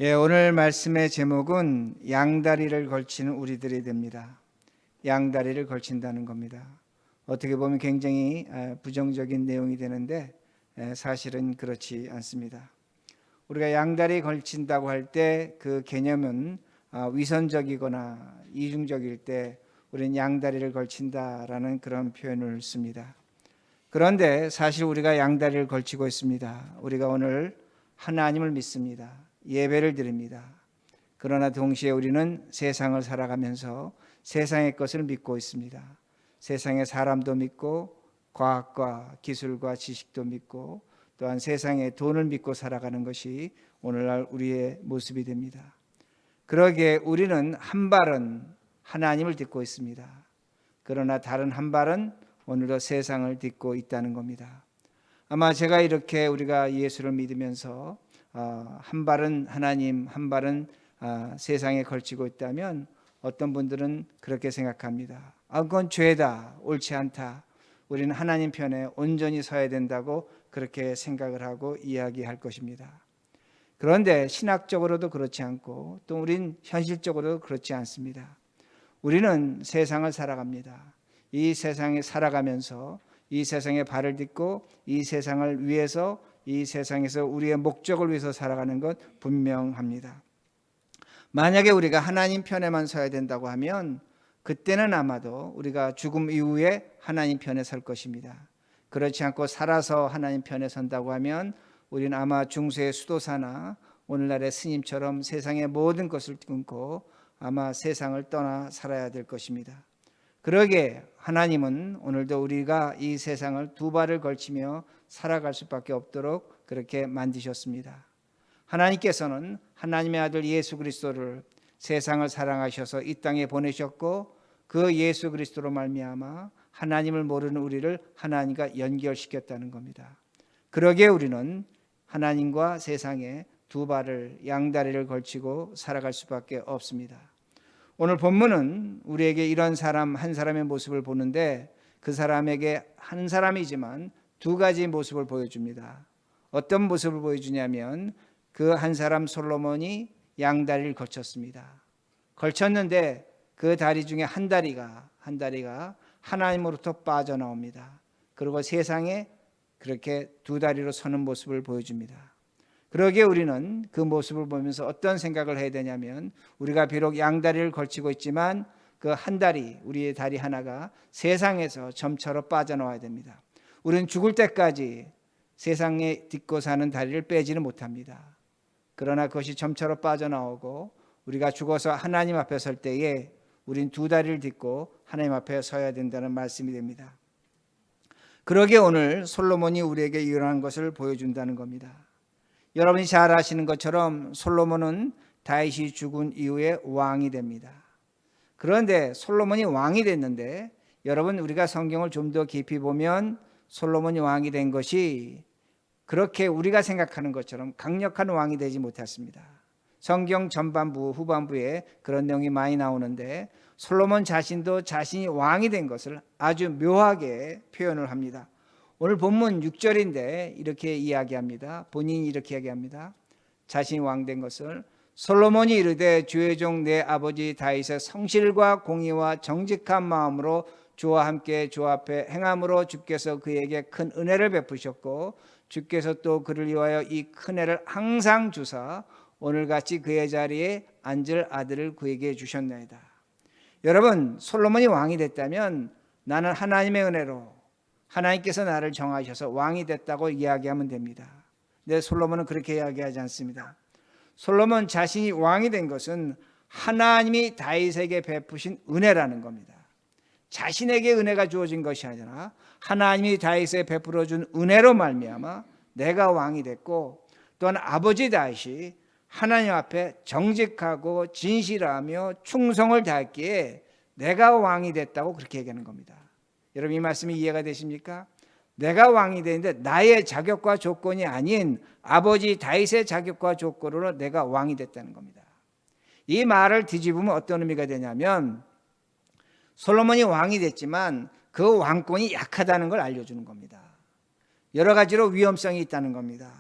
오늘 말씀의 제목은 양다리를 걸치는 우리들이 됩니다. 양다리를 걸친다는 겁니다. 어떻게 보면 굉장히 부정적인 내용이 되는데 사실은 그렇지 않습니다. 우리가 양다리 걸친다고 할 때 그 개념은 위선적이거나 이중적일 때 우리는 양다리를 걸친다라는 그런 표현을 씁니다. 그런데 사실 우리가 양다리를 걸치고 있습니다. 우리가 오늘 하나님을 믿습니다. 예배를 드립니다. 그러나 동시에 우리는 세상을 살아가면서 세상의 것을 믿고 있습니다. 세상의 사람도 믿고 과학과 기술과 지식도 믿고 또한 세상의 돈을 믿고 살아가는 것이 오늘날 우리의 모습이 됩니다. 그러기에 우리는 한 발은 하나님을 딛고 있습니다. 그러나 다른 한 발은 오늘도 세상을 딛고 있다는 겁니다. 아마 제가 이렇게 우리가 예수를 믿으면서 한 발은 하나님, 한 발은 세상에 걸치고 있다면 어떤 분들은 그렇게 생각합니다. 그건 죄다, 옳지 않다. 우리는 하나님 편에 온전히 서야 된다고 그렇게 생각을 하고 이야기할 것입니다. 그런데 신학적으로도 그렇지 않고 또 우린 현실적으로도 그렇지 않습니다. 우리는 세상을 살아갑니다. 이 세상에 살아가면서 이 세상에 발을 딛고 이 세상을 위해서 이 세상에서 우리의 목적을 위해서 살아가는 것 분명합니다. 만약에 우리가 하나님 편에만 서야 된다고 하면 그때는 아마도 우리가 죽음 이후에 하나님 편에 설 것입니다. 그렇지 않고 살아서 하나님 편에 선다고 하면 우리는 아마 중세의 수도사나 오늘날의 스님처럼 세상의 모든 것을 끊고 아마 세상을 떠나 살아야 될 것입니다. 그러기에 하나님은 오늘도 우리가 이 세상을 두 발을 걸치며 살아갈 수밖에 없도록 그렇게 만드셨습니다. 하나님께서는 하나님의 아들 예수 그리스도를 세상을 사랑하셔서 이 땅에 보내셨고 그 예수 그리스도로 말미암아 하나님을 모르는 우리를 하나님과 연결시켰다는 겁니다. 그러기에 우리는 하나님과 세상에 두 발을 양다리를 걸치고 살아갈 수밖에 없습니다. 오늘 본문은 우리에게 이런 사람 한 사람의 모습을 보는데 그 사람에게 한 사람이지만 두 가지 모습을 보여줍니다. 어떤 모습을 보여주냐면 그 한 사람 솔로몬이 양다리를 걸쳤습니다. 걸쳤는데 그 다리 중에 한 다리가 하나님으로부터 빠져나옵니다. 그리고 세상에 그렇게 두 다리로 서는 모습을 보여줍니다. 그러기에 우리는 그 모습을 보면서 어떤 생각을 해야 되냐면 우리가 비록 양다리를 걸치고 있지만 그 한 다리, 우리의 다리 하나가 세상에서 점차로 빠져나와야 됩니다. 우리는 죽을 때까지 세상에 딛고 사는 다리를 빼지는 못합니다. 그러나 그것이 점차로 빠져나오고 우리가 죽어서 하나님 앞에 설 때에 우린 두 다리를 딛고 하나님 앞에 서야 된다는 말씀이 됩니다. 그러기에 오늘 솔로몬이 우리에게 이러한 것을 보여준다는 겁니다. 여러분이 잘 아시는 것처럼 솔로몬은 다윗이 죽은 이후에 왕이 됩니다. 그런데 솔로몬이 왕이 됐는데 여러분 우리가 성경을 좀 더 깊이 보면 솔로몬이 왕이 된 것이 그렇게 우리가 생각하는 것처럼 강력한 왕이 되지 못했습니다. 성경 전반부 후반부에 그런 내용이 많이 나오는데 솔로몬 자신도 자신이 왕이 된 것을 아주 묘하게 표현을 합니다. 오늘 본문 6절인데 이렇게 이야기합니다. 본인이 이렇게 이야기합니다. 자신이 왕 된 것을 솔로몬이 이르되 주의 종 내 아버지 다윗의 성실과 공의와 정직한 마음으로 주와 함께 주 앞에 행함으로 주께서 그에게 큰 은혜를 베푸셨고 주께서 또 그를 위하여 이 큰 은혜를 항상 주사 오늘같이 그의 자리에 앉을 아들을 그에게 주셨나이다. 여러분 솔로몬이 왕이 됐다면 나는 하나님의 은혜로 하나님께서 나를 정하셔서 왕이 됐다고 이야기하면 됩니다. 근데 솔로몬은 그렇게 이야기하지 않습니다. 솔로몬 자신이 왕이 된 것은 하나님이 다윗에게 베푸신 은혜라는 겁니다. 자신에게 은혜가 주어진 것이 아니라 하나님이 다윗에게 베풀어 준 은혜로 말미암아 내가 왕이 됐고 또한 아버지 다윗이 하나님 앞에 정직하고 진실하며 충성을 다했기에 내가 왕이 됐다고 그렇게 얘기하는 겁니다. 여러분 이 말씀이 이해가 되십니까? 내가 왕이 되는데 나의 자격과 조건이 아닌 아버지 다윗의 자격과 조건으로 내가 왕이 됐다는 겁니다. 이 말을 뒤집으면 어떤 의미가 되냐면 솔로몬이 왕이 됐지만 그 왕권이 약하다는 걸 알려주는 겁니다. 여러 가지로 위험성이 있다는 겁니다.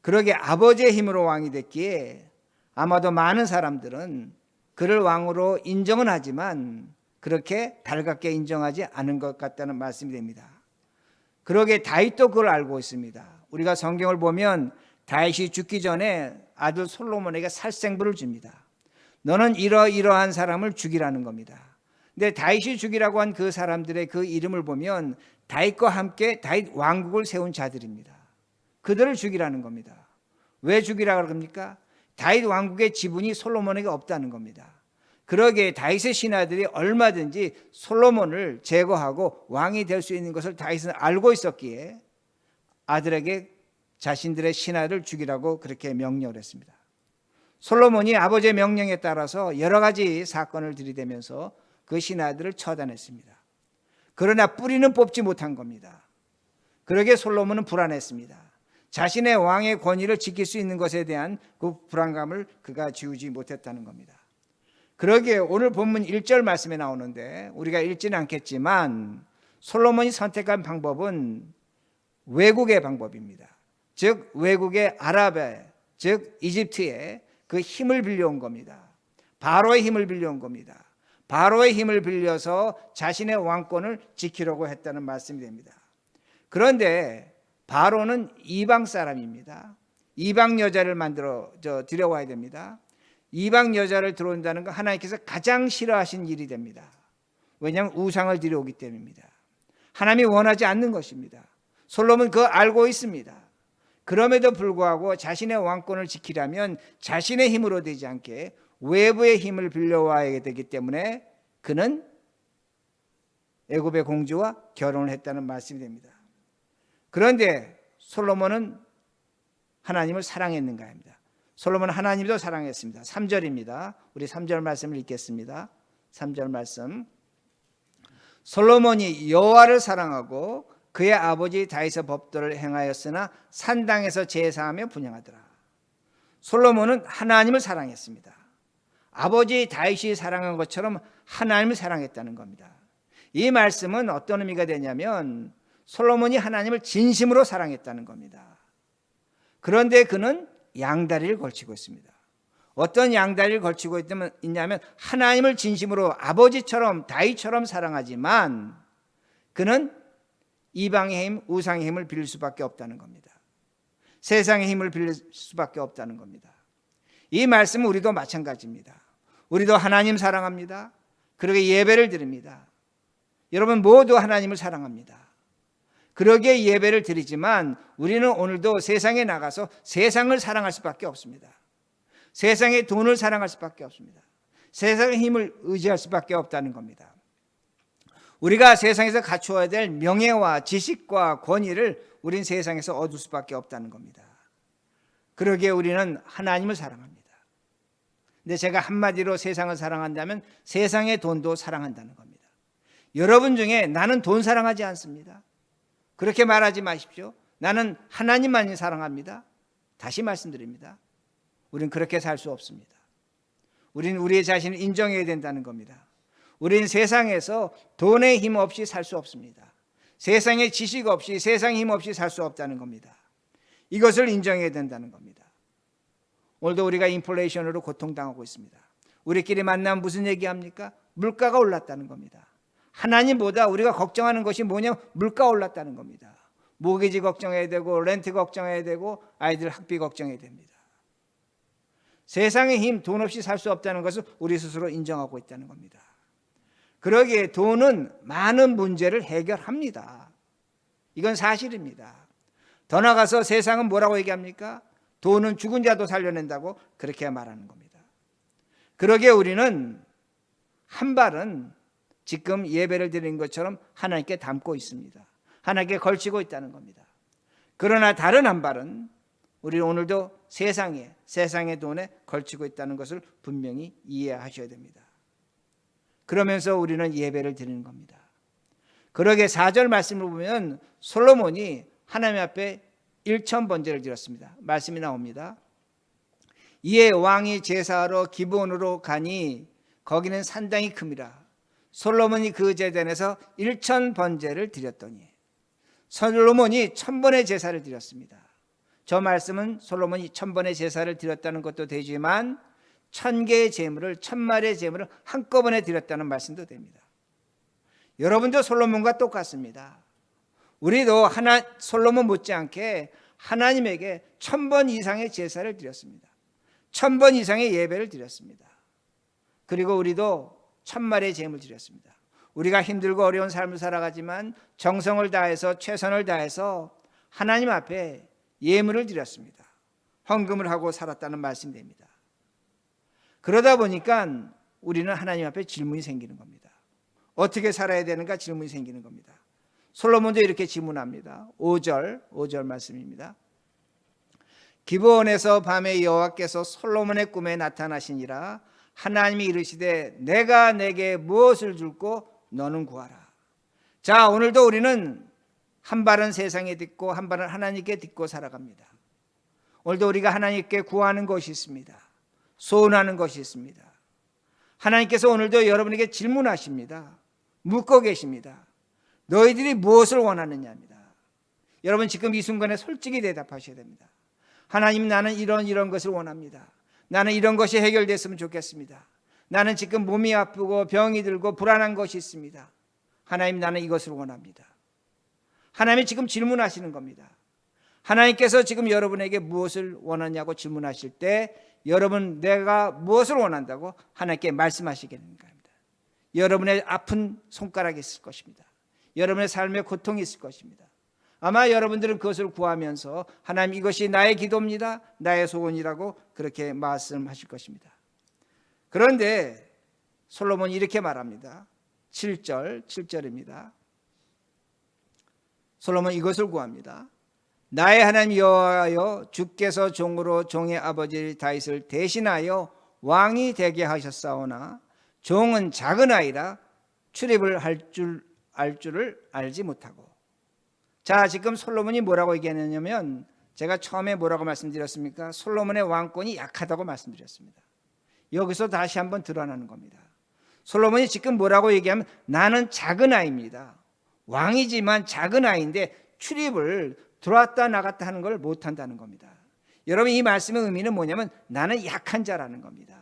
그러게 아버지의 힘으로 왕이 됐기에 아마도 많은 사람들은 그를 왕으로 인정은 하지만 그렇게 달갑게 인정하지 않은 것 같다는 말씀이 됩니다. 그러게 다윗도 그걸 알고 있습니다. 우리가 성경을 보면 다윗이 죽기 전에 아들 솔로몬에게 살생부를 줍니다. 너는 이러이러한 사람을 죽이라는 겁니다. 근데 다윗이 죽이라고 한 그 사람들의 그 이름을 보면 다윗과 함께 다윗 왕국을 세운 자들입니다. 그들을 죽이라는 겁니다. 왜 죽이라고 합니까? 다윗 왕국의 지분이 솔로몬에게 없다는 겁니다. 그러기에 다윗의 신하들이 얼마든지 솔로몬을 제거하고 왕이 될 수 있는 것을 다윗은 알고 있었기에 아들에게 자신들의 신하를 죽이라고 그렇게 명령을 했습니다. 솔로몬이 아버지의 명령에 따라서 여러 가지 사건을 들이대면서 그 신하들을 처단했습니다. 그러나 뿌리는 뽑지 못한 겁니다. 그러기에 솔로몬은 불안했습니다. 자신의 왕의 권위를 지킬 수 있는 것에 대한 그 불안감을 그가 지우지 못했다는 겁니다. 그러기에 오늘 본문 1절 말씀에 나오는데 우리가 읽지는 않겠지만 솔로몬이 선택한 방법은 외국의 방법입니다. 즉 외국의 아랍의 즉 이집트의 그 힘을 빌려온 겁니다. 바로의 힘을 빌려온 겁니다. 바로의 힘을 빌려서 자신의 왕권을 지키려고 했다는 말씀이 됩니다. 그런데 바로는 이방 사람입니다. 이방 여자를 만들어 들여와야 됩니다. 이방 여자를 들어온다는 건 하나님께서 가장 싫어하신 일이 됩니다. 왜냐하면 우상을 들여오기 때문입니다. 하나님이 원하지 않는 것입니다. 솔로몬은 그거 알고 있습니다. 그럼에도 불구하고 자신의 왕권을 지키려면 자신의 힘으로 되지 않게 외부의 힘을 빌려와야 되기 때문에 그는 애굽의 공주와 결혼을 했다는 말씀이 됩니다. 그런데 솔로몬은 하나님을 사랑했는가 합니다. 솔로몬은 하나님도 사랑했습니다. 3절입니다. 우리 3절 말씀을 읽겠습니다. 3절 말씀. 솔로몬이 여호와를 사랑하고 그의 아버지 다윗의 법도를 행하였으나 산당에서 제사하며 분향하더라. 솔로몬은 하나님을 사랑했습니다. 아버지 다윗이 사랑한 것처럼 하나님을 사랑했다는 겁니다. 이 말씀은 어떤 의미가 되냐면 솔로몬이 하나님을 진심으로 사랑했다는 겁니다. 그런데 그는 양다리를 걸치고 있습니다. 어떤 양다리를 걸치고 있냐면 하나님을 진심으로 아버지처럼 다윗처럼 사랑하지만 그는 이방의 힘, 우상의 힘을 빌릴 수밖에 없다는 겁니다. 세상의 힘을 빌릴 수밖에 없다는 겁니다. 이 말씀은 우리도 마찬가지입니다. 우리도 하나님 사랑합니다. 그러게 예배를 드립니다. 여러분 모두 하나님을 사랑합니다. 그러기에 예배를 드리지만 우리는 오늘도 세상에 나가서 세상을 사랑할 수밖에 없습니다. 세상의 돈을 사랑할 수밖에 없습니다. 세상의 힘을 의지할 수밖에 없다는 겁니다. 우리가 세상에서 갖추어야 될 명예와 지식과 권위를 우린 세상에서 얻을 수밖에 없다는 겁니다. 그러기에 우리는 하나님을 사랑합니다. 근데 제가 한마디로 세상을 사랑한다면 세상의 돈도 사랑한다는 겁니다. 여러분 중에 나는 돈 사랑하지 않습니다. 그렇게 말하지 마십시오. 나는 하나님만 사랑합니다. 다시 말씀드립니다. 우린 그렇게 살 수 없습니다. 우린 우리의 자신을 인정해야 된다는 겁니다. 우린 세상에서 돈의 힘 없이 살 수 없습니다. 세상의 지식 없이 세상의 힘 없이 살 수 없다는 겁니다. 이것을 인정해야 된다는 겁니다. 오늘도 우리가 인플레이션으로 고통당하고 있습니다. 우리끼리 만나면 무슨 얘기합니까? 물가가 올랐다는 겁니다. 하나님보다 우리가 걱정하는 것이 뭐냐면 물가 올랐다는 겁니다. 모기지 걱정해야 되고 렌트 걱정해야 되고 아이들 학비 걱정해야 됩니다. 세상의 힘, 돈 없이 살 수 없다는 것을 우리 스스로 인정하고 있다는 겁니다. 그러기에 돈은 많은 문제를 해결합니다. 이건 사실입니다. 더 나아가서 세상은 뭐라고 얘기합니까? 돈은 죽은 자도 살려낸다고 그렇게 말하는 겁니다. 그러기에 우리는 한 발은 지금 예배를 드리는 것처럼 하나님께 담고 있습니다. 하나님께 걸치고 있다는 겁니다. 그러나 다른 한 발은 우리 오늘도 세상의 돈에 걸치고 있다는 것을 분명히 이해하셔야 됩니다. 그러면서 우리는 예배를 드리는 겁니다. 그러게 4절 말씀을 보면 솔로몬이 하나님 앞에 1,000번제를 드렸습니다. 말씀이 나옵니다. 이에 왕이 제사하러 기브온으로 가니 거기는 산당이 큼이라. 솔로몬이 그 제단에서 1,000번제를 드렸더니 솔로몬이 1,000번의 제사를 드렸습니다. 저 말씀은 솔로몬이 1000번의 제사를 드렸다는 것도 되지만 1000개의 제물을 1000마리의 제물을 한꺼번에 드렸다는 말씀도 됩니다. 여러분도 솔로몬과 똑같습니다. 우리도 솔로몬 못지않게 하나님에게 1000번 이상의 제사를 드렸습니다. 1000번 이상의 예배를 드렸습니다. 그리고 우리도 1000마리의 제물을 드렸습니다. 우리가 힘들고 어려운 삶을 살아가지만 정성을 다해서 최선을 다해서 하나님 앞에 예물을 드렸습니다. 헌금을 하고 살았다는 말씀이 됩니다. 그러다 보니까 우리는 하나님 앞에 질문이 생기는 겁니다. 어떻게 살아야 되는가 질문이 생기는 겁니다. 솔로몬도 이렇게 질문합니다. 5절 말씀입니다. 기브온에서 밤에 여호와께서 솔로몬의 꿈에 나타나시니라. 하나님이 이르시되 내가 내게 무엇을 줄고 너는 구하라. 자, 오늘도 우리는 한 발은 세상에 딛고 한 발은 하나님께 딛고 살아갑니다. 오늘도 우리가 하나님께 구하는 것이 있습니다. 소원하는 것이 있습니다. 하나님께서 오늘도 여러분에게 질문하십니다. 묻고 계십니다. 너희들이 무엇을 원하느냐입니다. 여러분 지금 이 순간에 솔직히 대답하셔야 됩니다. 하나님, 나는 이런 것을 원합니다. 나는 이런 것이 해결됐으면 좋겠습니다. 나는 지금 몸이 아프고 병이 들고 불안한 것이 있습니다. 하나님, 나는 이것을 원합니다. 하나님이 지금 질문하시는 겁니다. 하나님께서 지금 여러분에게 무엇을 원하냐고 질문하실 때 여러분, 내가 무엇을 원한다고 하나님께 말씀하시게 되는 겁니다. 여러분의 아픈 손가락이 있을 것입니다. 여러분의 삶에 고통이 있을 것입니다. 아마 여러분들은 그것을 구하면서 하나님, 이것이 나의 기도입니다, 나의 소원이라고 그렇게 말씀하실 것입니다. 그런데 솔로몬이 이렇게 말합니다. 7절입니다. 솔로몬이 이것을 구합니다. 나의 하나님 여호와여, 주께서 종으로 종의 아버지 다윗을 대신하여 왕이 되게 하셨사오나 종은 작은 아이라 출입을 할 줄을 알지 못하고. 자, 지금 솔로몬이 뭐라고 얘기하냐면, 제가 처음에 뭐라고 말씀드렸습니까? 솔로몬의 왕권이 약하다고 말씀드렸습니다. 여기서 다시 한번 드러나는 겁니다. 솔로몬이 지금 뭐라고 얘기하면, 나는 작은 아이입니다. 왕이지만 작은 아이인데 출입을 들어왔다 나갔다 하는 걸 못한다는 겁니다. 여러분, 이 말씀의 의미는 뭐냐면 나는 약한 자라는 겁니다.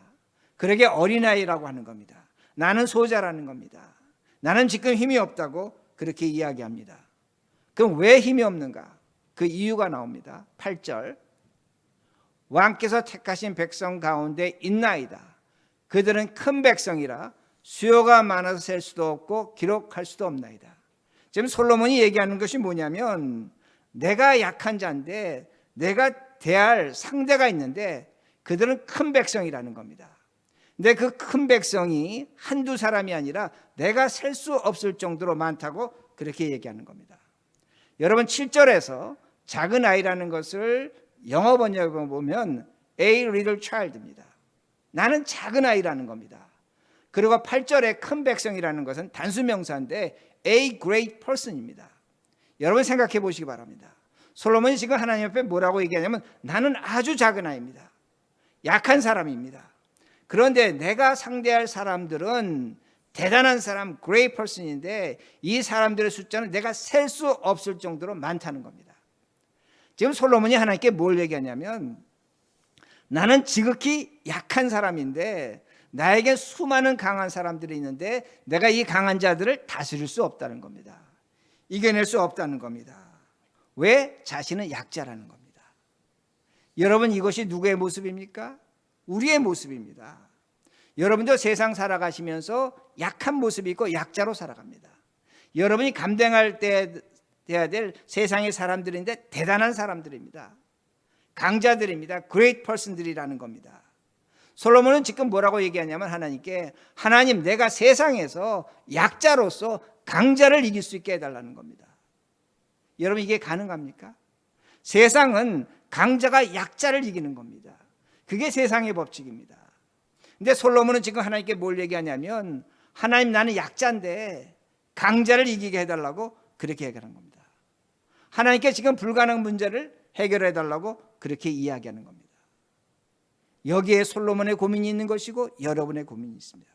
그러게 어린아이라고 하는 겁니다. 나는 소자라는 겁니다. 나는 지금 힘이 없다고 그렇게 이야기합니다. 그럼 왜 힘이 없는가? 그 이유가 나옵니다. 8절. 왕께서 택하신 백성 가운데 있나이다. 그들은 큰 백성이라 수요가 많아서 셀 수도 없고 기록할 수도 없나이다. 지금 솔로몬이 얘기하는 것이 뭐냐면, 내가 약한 자인데 내가 대할 상대가 있는데 그들은 큰 백성이라는 겁니다. 근데 그 큰 백성이 한두 사람이 아니라 내가 셀 수 없을 정도로 많다고 그렇게 얘기하는 겁니다. 여러분, 7절에서 작은 아이라는 것을 영어 번역을 보면 A little child입니다. 나는 작은 아이라는 겁니다. 그리고 8절에 큰 백성이라는 것은 단수명사인데 A great person입니다. 여러분 생각해 보시기 바랍니다. 솔로몬이 지금 하나님 앞에 뭐라고 얘기하냐면, 나는 아주 작은 아이입니다. 약한 사람입니다. 그런데 내가 상대할 사람들은 대단한 사람, great person인데 이 사람들의 숫자는 내가 셀 수 없을 정도로 많다는 겁니다. 지금 솔로몬이 하나님께 뭘 얘기하냐면, 나는 지극히 약한 사람인데 나에게 수많은 강한 사람들이 있는데 내가 이 강한 자들을 다스릴 수 없다는 겁니다. 이겨낼 수 없다는 겁니다. 왜? 자신은 약자라는 겁니다. 여러분, 이것이 누구의 모습입니까? 우리의 모습입니다. 여러분도 세상 살아가시면서 약한 모습이 있고 약자로 살아갑니다. 여러분이 감당할 때 돼야 될 세상의 사람들인데 대단한 사람들입니다. 강자들입니다. great person들이라는 겁니다. 솔로몬은 지금 뭐라고 얘기하냐면, 하나님께, 하나님, 내가 세상에서 약자로서 강자를 이길 수 있게 해달라는 겁니다. 여러분, 이게 가능합니까? 세상은 강자가 약자를 이기는 겁니다. 그게 세상의 법칙입니다. 근데 솔로몬은 지금 하나님께 뭘 얘기하냐면, 하나님, 나는 약자인데 강자를 이기게 해달라고 그렇게 얘기하는 겁니다. 하나님께 지금 불가능한 문제를 해결해 달라고 그렇게 이야기하는 겁니다. 여기에 솔로몬의 고민이 있는 것이고 여러분의 고민이 있습니다.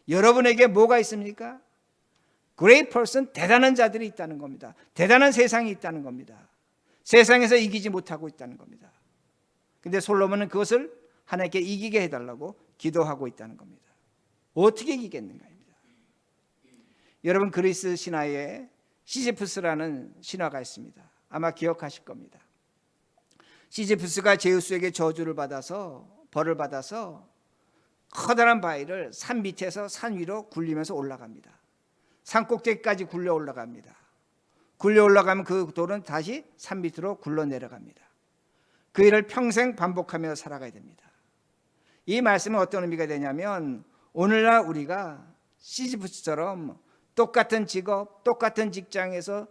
여러분에게 뭐가 있습니까? great person, 대단한 자들이 있다는 겁니다. 대단한 세상이 있다는 겁니다. 세상에서 이기지 못하고 있다는 겁니다. 근데 솔로몬은 그것을 하나님께 이기게 해달라고 기도하고 있다는 겁니다. 어떻게 이기겠는가입니다. 여러분, 그리스 신화에 시지프스라는 신화가 있습니다. 아마 기억하실 겁니다. 시지프스가 제우스에게 벌을 받아서 커다란 바위를 산 밑에서 산 위로 굴리면서 올라갑니다. 산 꼭대기까지 굴려 올라갑니다. 굴려 올라가면 그 돌은 다시 산 밑으로 굴러 내려갑니다. 그 일을 평생 반복하며 살아가야 됩니다. 이 말씀은 어떤 의미가 되냐면, 오늘날 우리가 시지프스처럼 똑같은 직업, 똑같은 직장에서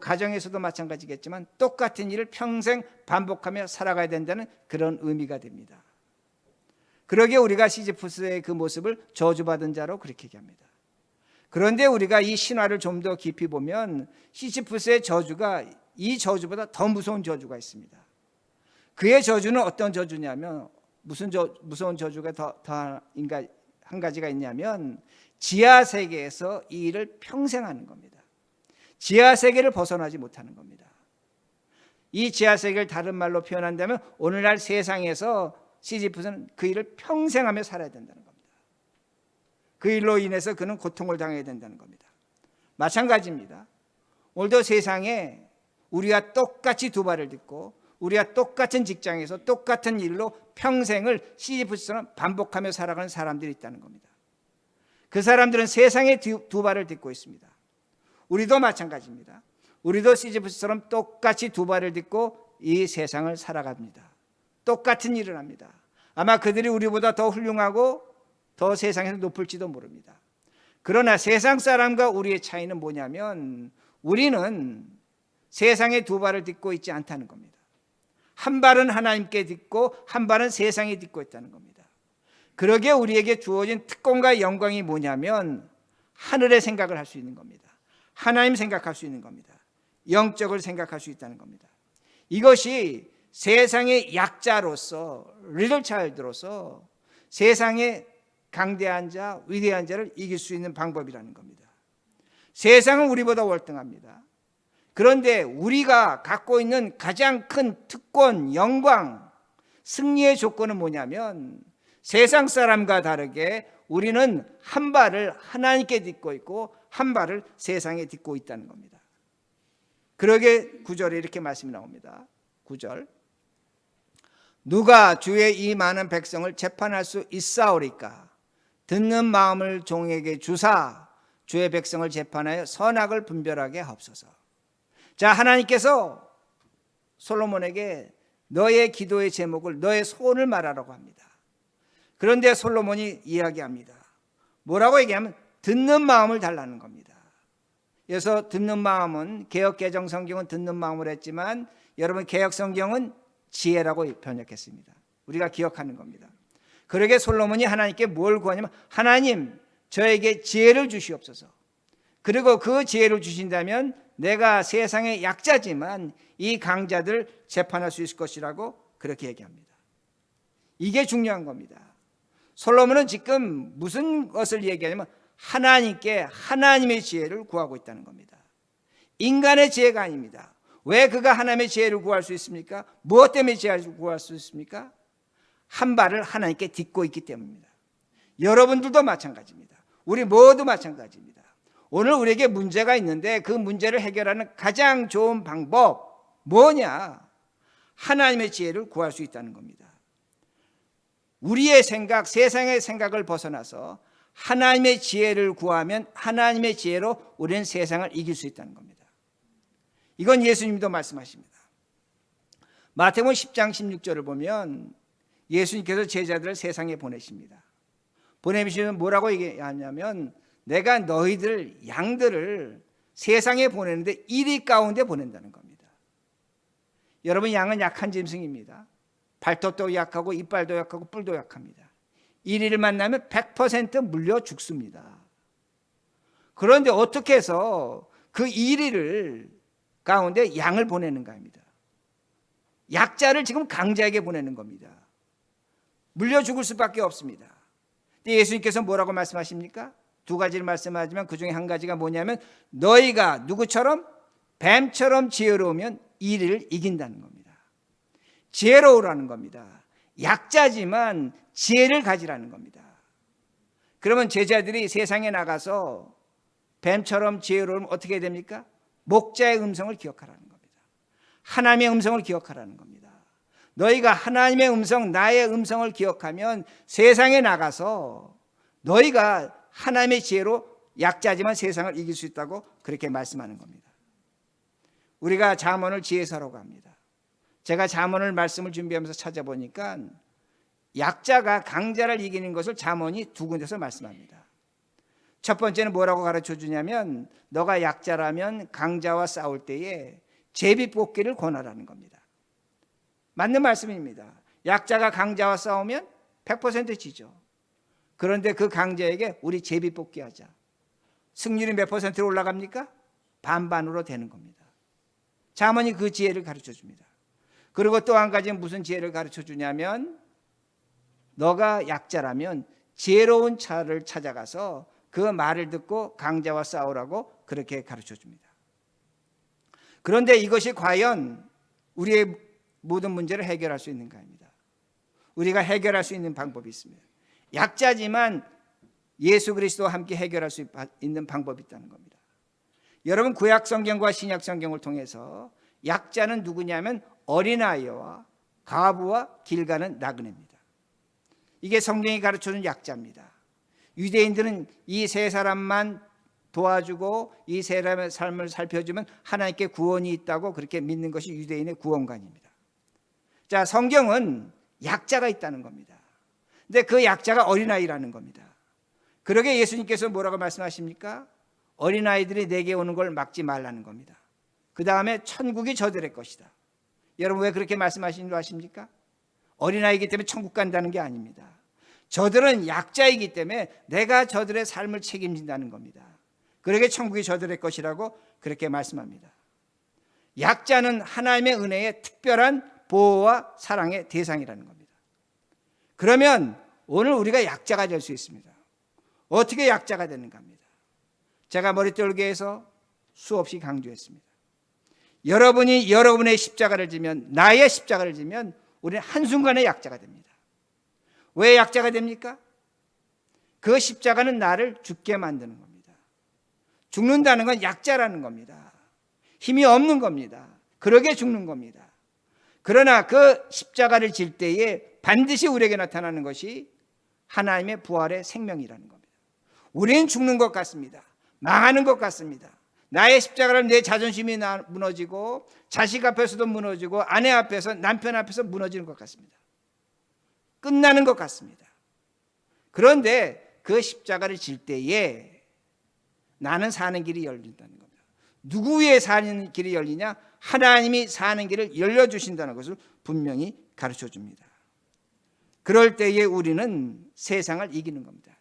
가정에서도 마찬가지겠지만 똑같은 일을 평생 반복하며 살아가야 된다는 그런 의미가 됩니다. 그러기에 우리가 시지프스의 그 모습을 저주받은 자로 그렇게 얘기합니다. 그런데 우리가 이 신화를 좀 더 깊이 보면 시지프스의 저주가 이 저주보다 더 무서운 저주가 있습니다. 그의 저주는 어떤 저주냐면, 무서운 저주가 한 가지가 있냐면, 지하 세계에서 이 일을 평생 하는 겁니다. 지하 세계를 벗어나지 못하는 겁니다. 이 지하 세계를 다른 말로 표현한다면, 오늘날 세상에서 시지프스는 그 일을 평생 하며 살아야 된다는 겁니다. 그 일로 인해서 그는 고통을 당해야 된다는 겁니다. 마찬가지입니다. 오늘도 세상에 우리와 똑같이 두 발을 딛고 우리와 똑같은 직장에서 똑같은 일로 평생을 시지프스처럼 반복하며 살아가는 사람들이 있다는 겁니다. 그 사람들은 세상에 두 발을 딛고 있습니다. 우리도 마찬가지입니다. 우리도 시지프스처럼 똑같이 두 발을 딛고 이 세상을 살아갑니다. 똑같은 일을 합니다. 아마 그들이 우리보다 더 훌륭하고 더 세상에서 높을지도 모릅니다. 그러나 세상 사람과 우리의 차이는 뭐냐면, 우리는 세상에 두 발을 딛고 있지 않다는 겁니다. 한 발은 하나님께 딛고 한 발은 세상에 딛고 있다는 겁니다. 그러기에 우리에게 주어진 특권과 영광이 뭐냐면, 하늘의 생각을 할 수 있는 겁니다. 하나님 생각할 수 있는 겁니다. 영적을 생각할 수 있다는 겁니다. 이것이 세상의 약자로서, 리틀 차일드로서 세상의 강대한 자, 위대한 자를 이길 수 있는 방법이라는 겁니다. 세상은 우리보다 월등합니다. 그런데 우리가 갖고 있는 가장 큰 특권, 영광, 승리의 조건은 뭐냐면, 세상 사람과 다르게 우리는 한 발을 하나님께 딛고 있고 한 발을 세상에 딛고 있다는 겁니다. 그러게 9절에 이렇게 말씀이 나옵니다. 9절, 누가 주의 이 많은 백성을 재판할 수 있사오리까? 듣는 마음을 종에게 주사 주의 백성을 재판하여 선악을 분별하게 하옵소서. 자, 하나님께서 솔로몬에게 너의 기도의 제목을, 너의 소원을 말하라고 합니다. 그런데 솔로몬이 이야기합니다. 뭐라고 얘기하면 듣는 마음을 달라는 겁니다. 그래서 듣는 마음은, 개역 개정 성경은 듣는 마음을 했지만 여러분 개역 성경은 지혜라고 번역했습니다. 우리가 기억하는 겁니다. 그러게 솔로몬이 하나님께 뭘 구하냐면, 하나님 저에게 지혜를 주시옵소서. 그리고 그 지혜를 주신다면 내가 세상의 약자지만 이 강자들 재판할 수 있을 것이라고 그렇게 얘기합니다. 이게 중요한 겁니다. 솔로몬은 지금 무슨 것을 얘기하냐면 하나님께 하나님의 지혜를 구하고 있다는 겁니다. 인간의 지혜가 아닙니다. 왜 그가 하나님의 지혜를 구할 수 있습니까? 무엇 때문에 지혜를 구할 수 있습니까? 한 발을 하나님께 딛고 있기 때문입니다. 여러분들도 마찬가지입니다. 우리 모두 마찬가지입니다. 오늘 우리에게 문제가 있는데 그 문제를 해결하는 가장 좋은 방법 뭐냐? 하나님의 지혜를 구할 수 있다는 겁니다. 우리의 생각, 세상의 생각을 벗어나서 하나님의 지혜를 구하면 하나님의 지혜로 우리는 세상을 이길 수 있다는 겁니다. 이건 예수님도 말씀하십니다. 마태복음 10장 16절을 보면 예수님께서 제자들을 세상에 보내십니다. 보내시면 뭐라고 얘기하냐면, 내가 너희들 양들을 세상에 보내는데 1위 가운데 보낸다는 겁니다. 여러분, 양은 약한 짐승입니다. 발톱도 약하고 이빨도 약하고 뿔도 약합니다. 1위를 만나면 100% 물려 죽습니다. 그런데 어떻게 해서 그 1위를 가운데 양을 보내는가 합니다. 약자를 지금 강자에게 보내는 겁니다. 물려 죽을 수밖에 없습니다. 근데 예수님께서 뭐라고 말씀하십니까? 두 가지를 말씀하지만 그 중에 한 가지가 뭐냐면, 너희가 누구처럼? 뱀처럼 지혜로우면 일을 이긴다는 겁니다. 지혜로우라는 겁니다. 약자지만 지혜를 가지라는 겁니다. 그러면 제자들이 세상에 나가서 뱀처럼 지혜로우면 어떻게 됩니까? 목자의 음성을 기억하라는 겁니다. 하나님의 음성을 기억하라는 겁니다. 너희가 하나님의 음성, 나의 음성을 기억하면 세상에 나가서 너희가 하나님의 지혜로 약자지만 세상을 이길 수 있다고 그렇게 말씀하는 겁니다. 우리가 잠언을 지혜서라고 합니다. 제가 잠언을 말씀을 준비하면서 찾아보니까 약자가 강자를 이기는 것을 잠언이 두 군데서 말씀합니다. 첫 번째는 뭐라고 가르쳐 주냐면 너가 약자라면 강자와 싸울 때에 제비뽑기를 권하라는 겁니다. 맞는 말씀입니다. 약자가 강자와 싸우면 100% 지죠. 그런데 그 강자에게 우리 제비뽑기 하자. 승률이 몇 퍼센트로 올라갑니까? 반반으로 되는 겁니다. 잠언이 그 지혜를 가르쳐 줍니다. 그리고 또 한 가지는 무슨 지혜를 가르쳐 주냐면 너가 약자라면 지혜로운 차를 찾아가서 그 말을 듣고 강자와 싸우라고 그렇게 가르쳐 줍니다. 그런데 이것이 과연 우리의 모든 문제를 해결할 수 있는가입니다. 우리가 해결할 수 있는 방법이 있습니다. 약자지만 예수 그리스도와 함께 해결할 수 있는 방법이 있다는 겁니다. 여러분 구약 성경과 신약 성경을 통해서 약자는 누구냐면 어린아이와 과부와 길 가는 나그네입니다. 이게 성경이 가르쳐주는 약자입니다. 유대인들은 이 세 사람만 도와주고 이 세 사람의 삶을 살펴주면 하나님께 구원이 있다고 그렇게 믿는 것이 유대인의 구원관입니다. 자, 성경은 약자가 있다는 겁니다. 근데 그 약자가 어린아이라는 겁니다. 그러게 예수님께서 뭐라고 말씀하십니까? 어린아이들이 내게 오는 걸 막지 말라는 겁니다. 그 다음에 천국이 저들의 것이다. 여러분 왜 그렇게 말씀하시는 줄 아십니까? 어린아이이기 때문에 천국 간다는 게 아닙니다. 저들은 약자이기 때문에 내가 저들의 삶을 책임진다는 겁니다. 그러게 천국이 저들의 것이라고 그렇게 말씀합니다. 약자는 하나님의 은혜의 특별한 보호와 사랑의 대상이라는 겁니다. 그러면 오늘 우리가 약자가 될 수 있습니다. 어떻게 약자가 되는가 합니다. 제가 머릿돌기에서 수없이 강조했습니다. 여러분이 여러분의 십자가를 지면, 나의 십자가를 지면 우리는 한순간에 약자가 됩니다. 왜 약자가 됩니까? 그 십자가는 나를 죽게 만드는 겁니다. 죽는다는 건 약자라는 겁니다. 힘이 없는 겁니다. 그러게 죽는 겁니다. 그러나 그 십자가를 질 때에 반드시 우리에게 나타나는 것이 하나님의 부활의 생명이라는 겁니다. 우리는 죽는 것 같습니다. 망하는 것 같습니다. 나의 십자가를 내 자존심이 무너지고 자식 앞에서도 무너지고 아내 앞에서 남편 앞에서 무너지는 것 같습니다. 끝나는 것 같습니다. 그런데 그 십자가를 질 때에 나는 사는 길이 열린다는 겁니다. 누구 위에 사는 길이 열리냐? 하나님이 사는 길을 열려주신다는 것을 분명히 가르쳐 줍니다. 그럴 때에 우리는 세상을 이기는 겁니다.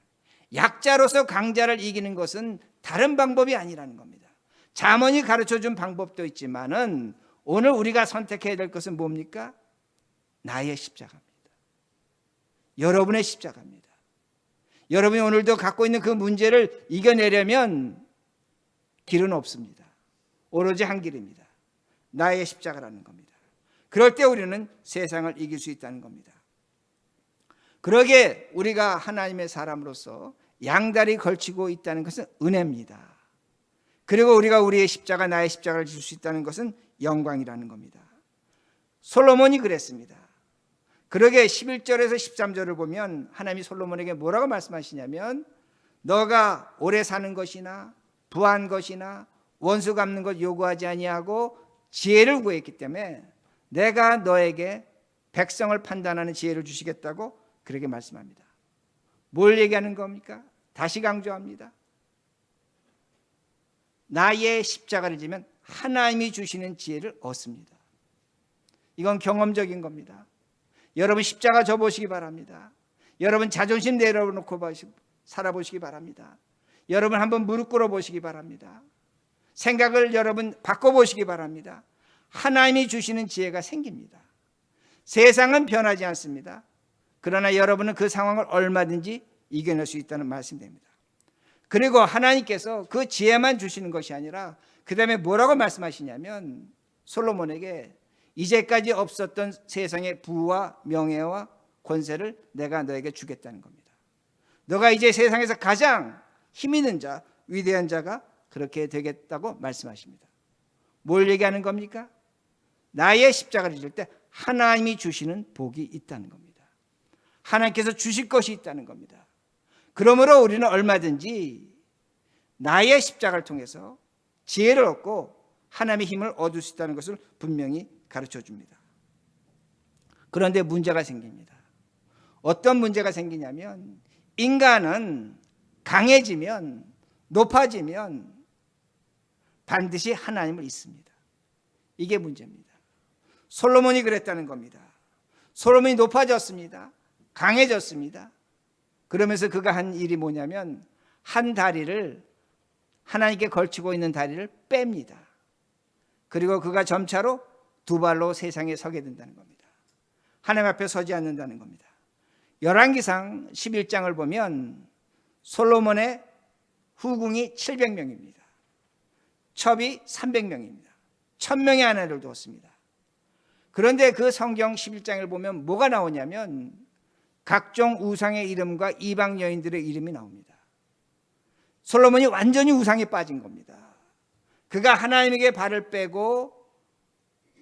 약자로서 강자를 이기는 것은 다른 방법이 아니라는 겁니다. 잠언이 가르쳐준 방법도 있지만은 오늘 우리가 선택해야 될 것은 뭡니까? 나의 십자가입니다. 여러분의 십자가입니다. 여러분이 오늘도 갖고 있는 그 문제를 이겨내려면 길은 없습니다. 오로지 한 길입니다. 나의 십자가라는 겁니다. 그럴 때 우리는 세상을 이길 수 있다는 겁니다. 그러기에 우리가 하나님의 사람으로서 양다리 걸치고 있다는 것은 은혜입니다. 그리고 우리가 우리의 십자가, 나의 십자가를 질 수 있다는 것은 영광이라는 겁니다. 솔로몬이 그랬습니다. 그러게 11절에서 13절을 보면 하나님이 솔로몬에게 뭐라고 말씀하시냐면 너가 오래 사는 것이나 부한 것이나 원수 갚는 것 요구하지 아니하고 지혜를 구했기 때문에 내가 너에게 백성을 판단하는 지혜를 주시겠다고 그렇게 말씀합니다. 뭘 얘기하는 겁니까? 다시 강조합니다. 나의 십자가를 지면 하나님이 주시는 지혜를 얻습니다. 이건 경험적인 겁니다. 여러분 십자가 져보시기 바랍니다. 여러분 자존심 내려놓고 살아보시기 바랍니다. 여러분 한번 무릎 꿇어보시기 바랍니다. 생각을 여러분 바꿔보시기 바랍니다. 하나님이 주시는 지혜가 생깁니다. 세상은 변하지 않습니다. 그러나 여러분은 그 상황을 얼마든지 이겨낼 수 있다는 말씀입니다. 그리고 하나님께서 그 지혜만 주시는 것이 아니라 그 다음에 뭐라고 말씀하시냐면 솔로몬에게 이제까지 없었던 세상의 부와 명예와 권세를 내가 너에게 주겠다는 겁니다. 너가 이제 세상에서 가장 힘 있는 자, 위대한 자가 그렇게 되겠다고 말씀하십니다. 뭘 얘기하는 겁니까? 나의 십자가를 질 때 하나님이 주시는 복이 있다는 겁니다. 하나님께서 주실 것이 있다는 겁니다. 그러므로 우리는 얼마든지 나의 십자가를 통해서 지혜를 얻고 하나님의 힘을 얻을 수 있다는 것을 분명히 가르쳐 줍니다. 그런데 문제가 생깁니다. 어떤 문제가 생기냐면 인간은 강해지면 높아지면 반드시 하나님을 잊습니다. 이게 문제입니다. 솔로몬이 그랬다는 겁니다. 솔로몬이 높아졌습니다. 강해졌습니다. 그러면서 그가 한 일이 뭐냐면 한 다리를 하나님께 걸치고 있는 다리를 뺍니다. 그리고 그가 점차로 두 발로 세상에 서게 된다는 겁니다. 하나님 앞에 서지 않는다는 겁니다. 열왕기상 11장을 보면 솔로몬의 후궁이 700명입니다. 첩이 300명입니다. 1000명의 아내를 두었습니다. 그런데 그 성경 11장을 보면 뭐가 나오냐면 각종 우상의 이름과 이방 여인들의 이름이 나옵니다. 솔로몬이 완전히 우상에 빠진 겁니다. 그가 하나님에게 발을 빼고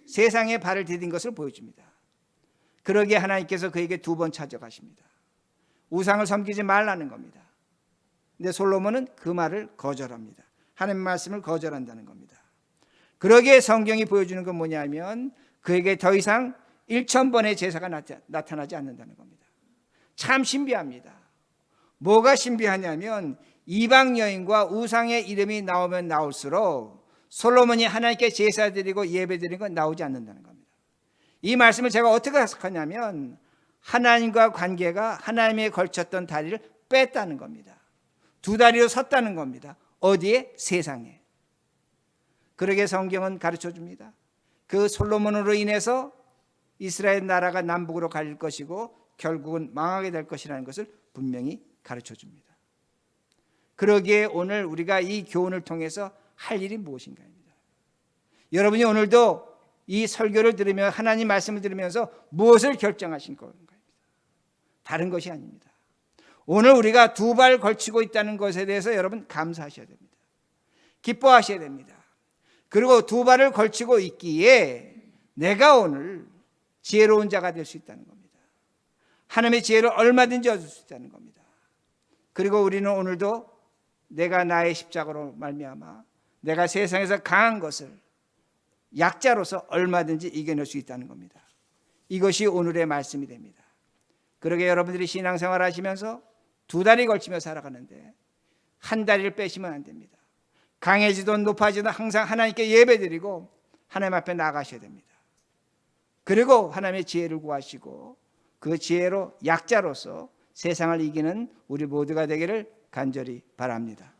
세상에 발을 디딘 것을 보여줍니다. 그러기에 하나님께서 그에게 2번 찾아가십니다. 우상을 섬기지 말라는 겁니다. 근데 솔로몬은 그 말을 거절합니다. 하나님의 말씀을 거절한다는 겁니다. 그러기에 성경이 보여주는 건 뭐냐면 그에게 더 이상 1000번의 제사가 나타나지 않는다는 겁니다. 참 신비합니다. 뭐가 신비하냐면 이방 여인과 우상의 이름이 나오면 나올수록 솔로몬이 하나님께 제사 드리고 예배 드리는 건 나오지 않는다는 겁니다. 이 말씀을 제가 어떻게 해석하냐면 하나님과 관계가 하나님에 걸쳤던 다리를 뺐다는 겁니다. 두 다리로 섰다는 겁니다. 어디에? 세상에. 그러게 성경은 가르쳐 줍니다. 그 솔로몬으로 인해서 이스라엘 나라가 남북으로 갈릴 것이고 결국은 망하게 될 것이라는 것을 분명히 가르쳐 줍니다. 그러기에 오늘 우리가 이 교훈을 통해서 할 일이 무엇인가입니다. 여러분이 오늘도 이 설교를 들으며 하나님 말씀을 들으면서 무엇을 결정하신 건가입니다. 다른 것이 아닙니다. 오늘 우리가 2발 걸치고 있다는 것에 대해서 여러분 감사하셔야 됩니다. 기뻐하셔야 됩니다. 그리고 2발을 걸치고 있기에 내가 오늘 지혜로운 자가 될 수 있다는 겁니다. 하나님의 지혜를 얼마든지 얻을 수 있다는 겁니다. 그리고 우리는 오늘도 내가 나의 십자가로 말미암아 내가 세상에서 강한 것을 약자로서 얼마든지 이겨낼 수 있다는 겁니다. 이것이 오늘의 말씀이 됩니다. 그러게 여러분들이 신앙생활 하시면서 2다리 걸치며 살아가는데 한 다리를 빼시면 안 됩니다. 강해지든 높아지든 항상 하나님께 예배드리고 하나님 앞에 나가셔야 됩니다. 그리고 하나님의 지혜를 구하시고 그 지혜로 약자로서 세상을 이기는 우리 모두가 되기를 간절히 바랍니다.